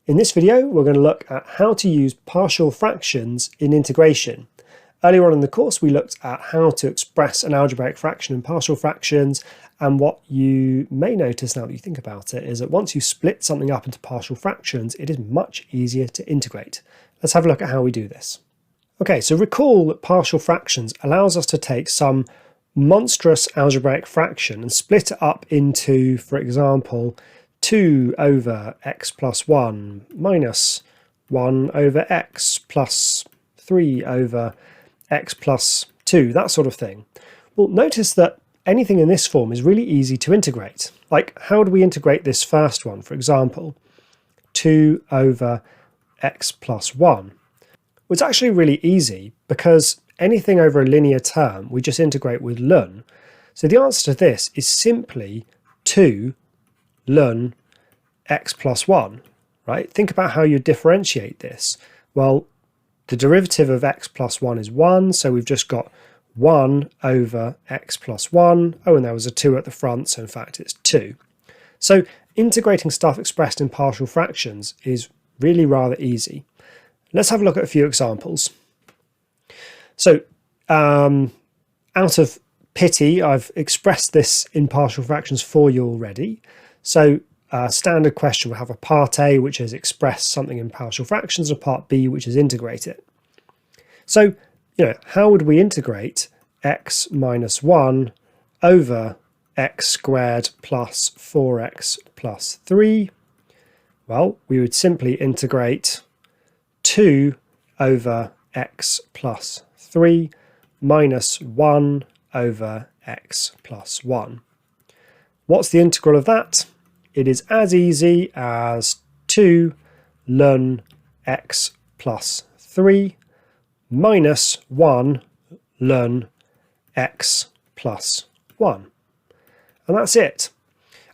In this video, we're going to look at how to use partial fractions in integration. Earlier on in the course, we looked at how to express an algebraic fraction in partial fractions, and what you may notice now that you think about it is that once you split something up into partial fractions, it is much easier to integrate. Let's have a look at how we do this. Okay, so recall that partial fractions allows us to take some monstrous algebraic fraction and split it up into, for example, 2 over x plus 1 minus 1 over x plus 3 over x plus 2, that sort of thing. Well, notice that anything in this form is really easy to integrate. Like, how do we integrate this first one? For example, 2 over x plus 1. Well, it's actually really easy because anything over a linear term we just integrate with ln. So the answer to this is simply 2 ln x plus 1, right? Think about how you differentiate this. Well, the derivative of x plus 1 is 1, so we've just got 1 over x plus 1. Oh, and there was a 2 at the front, so in fact it's 2. So integrating stuff expressed in partial fractions is really rather easy. Let's have a look at a few examples. So out of pity, I've expressed this in partial fractions for you already. So standard question will have a part A, which is express something in partial fractions, and part B, which is integrate it. So, how would we integrate x minus 1 over x squared plus 4x plus 3? Well, we would simply integrate 2 over x plus 3 minus 1 over x plus 1. What's the integral of that? It is as easy as 2 ln x plus 3 minus 1 ln x plus 1. And that's it.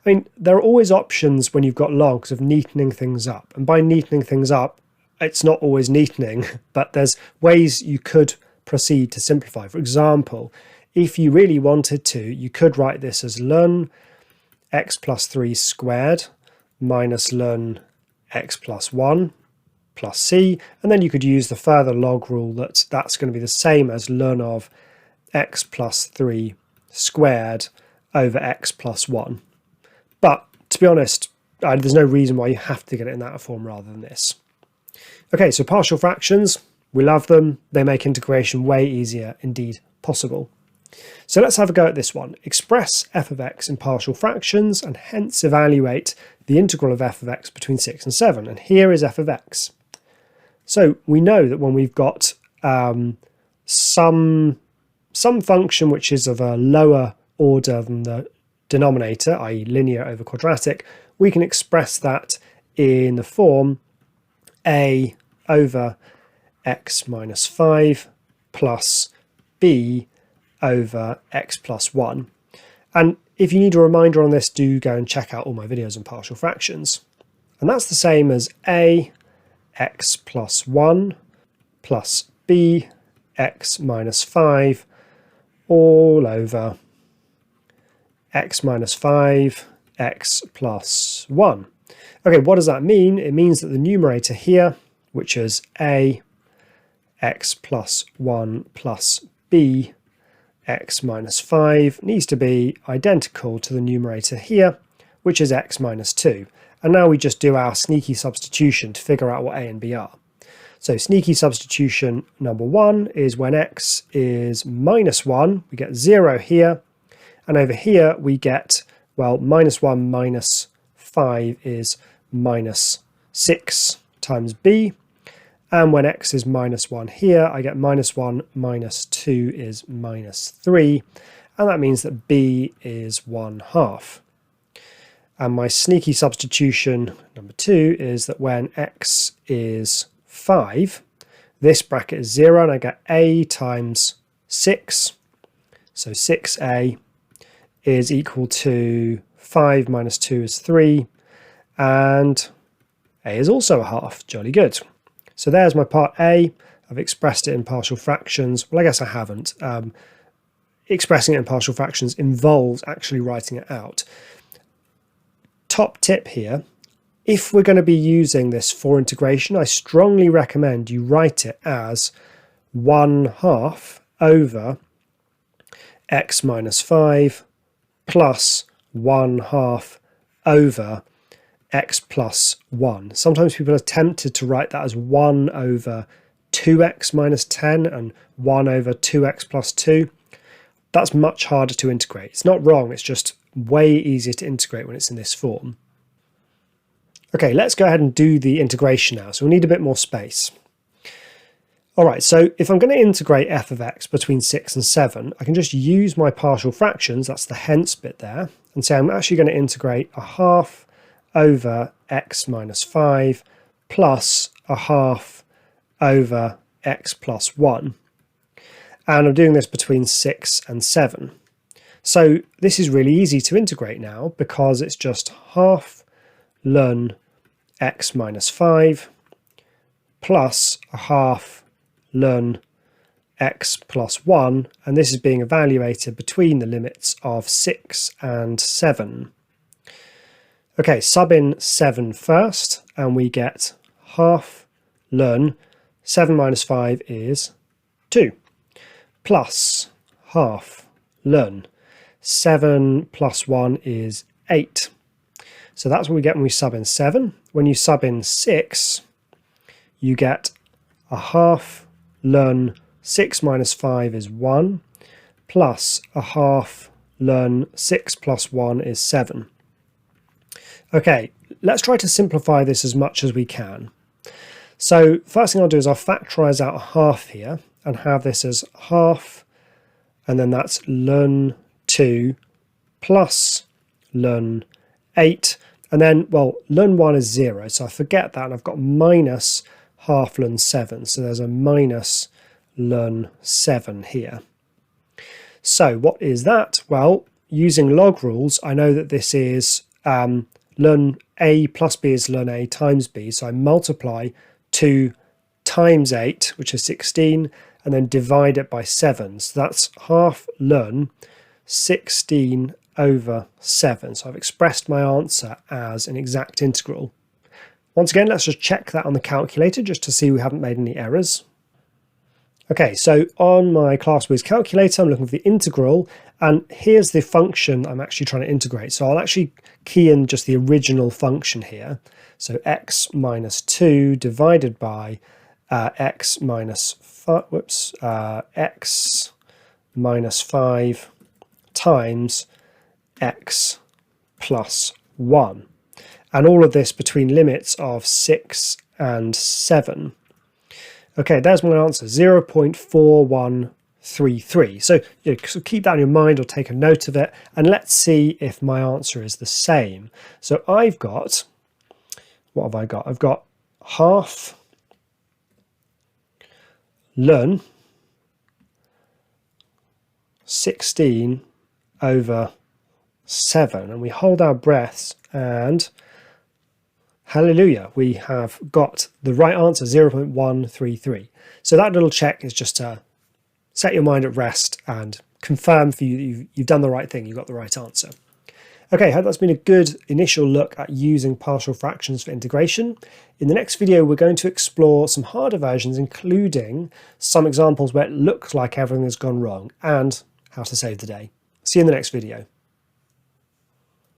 I mean, there are always options when you've got logs of neatening things up. And by neatening things up, it's not always neatening, but there's ways you could proceed to simplify. For example, if you really wanted to, you could write this as ln x plus 3 squared minus ln x plus 1 plus c, and then you could use the further log rule that's going to be the same as ln of x plus 3 squared over x plus 1. But to be honest, there's no reason why you have to get it in that form rather than this. Okay, so partial fractions, we love them. They make integration way easier, indeed possible. So let's have a go at this one. Express f of x in partial fractions and hence evaluate the integral of f of x between 6 and 7. And here is f of x. So we know that when we've got some function which is of a lower order than the denominator, i.e. linear over quadratic, we can express that in the form a over x minus 5 plus b over x plus 1. And if you need a reminder on this, do go and check out all my videos on partial fractions. And that's the same as a x plus 1 plus b x minus 5 all over x minus 5 x plus 1. Okay, what does that mean? It means that the numerator here, which is a x plus 1 plus b x minus 5, needs to be identical to the numerator here, which is x minus 2. And now we just do our sneaky substitution to figure out what a and b are. So sneaky substitution number 1 is when x is minus 1, we get 0 here, and over here we get, well, minus 1 minus 5 is minus 6 times b, and when x is minus 1 here, I get minus 1 minus 2 is minus 3, and that means that b is 1/2. And my sneaky substitution number 2 is that when x is 5, this bracket is 0, and I get a times 6, so 6a is equal to 5 minus 2 is 3, and a is also 1/2, jolly good. So there's my part A. I've expressed it in partial fractions. Well, I guess I haven't. Expressing it in partial fractions involves actually writing it out. Top tip here, if we're going to be using this for integration, I strongly recommend you write it as 1/2 over x minus 5 plus 1/2 over x plus 1. Sometimes people are tempted to write that as 1 over 2x minus 10 and 1 over 2x plus 2. That's much harder to integrate. It's not wrong, it's just way easier to integrate when it's in this form. Okay, let's go ahead and do the integration now. So we'll need a bit more space. All right, so if I'm going to integrate f of x between 6 and 7, I can just use my partial fractions, that's the hence bit there, and say I'm actually going to integrate 1/2 over x minus 5 plus 1/2 over x plus 1. And I'm doing this between 6 and 7. So this is really easy to integrate now because it's just 1/2 ln x minus 5 plus 1/2 ln x plus 1, and this is being evaluated between the limits of 6 and 7. Okay, sub in 7 first, and we get 1/2 ln 7 minus 5 is 2, plus 1/2 ln 7 plus 1 is 8. So that's what we get when we sub in 7. When you sub in 6, you get 1/2 ln 6 minus 5 is 1, plus 1/2 ln 6 plus 1 is 7. Okay, let's try to simplify this as much as we can. So first thing I'll do is I'll factorise out 1/2 here and have this as 1/2, and then that's ln 2 plus ln 8, and then, well, ln 1 is 0, so I forget that, and I've got minus 1/2 ln 7, so there's a minus ln 7 here. So what is that? Well, using log rules, I know that this is ln a plus b is ln a times b, so I multiply 2 times 8, which is 16, and then divide it by 7. So that's 1/2 ln 16 over 7. So I've expressed my answer as an exact integral. Once again, let's just check that on the calculator just to see we haven't made any errors. Okay, so on my ClassWiz calculator, I'm looking for the integral, and here's the function I'm actually trying to integrate. So I'll actually key in just the original function here. So x minus 2 divided by x minus 5 times x plus 1. And all of this between limits of 6 and 7. Okay, there's my answer, 0.4133. So, so keep that in your mind or take a note of it, and let's see if my answer is the same. So I've got, what have I got? I've got 1/2 ln 16 over 7, and we hold our breaths, and hallelujah, we have got the right answer, 0.133. So that little check is just to set your mind at rest and confirm for you that you've done the right thing, you got the right answer. Okay, I hope that's been a good initial look at using partial fractions for integration. In the next video, we're going to explore some harder versions, including some examples where it looks like everything has gone wrong and how to save the day. See you in the next video.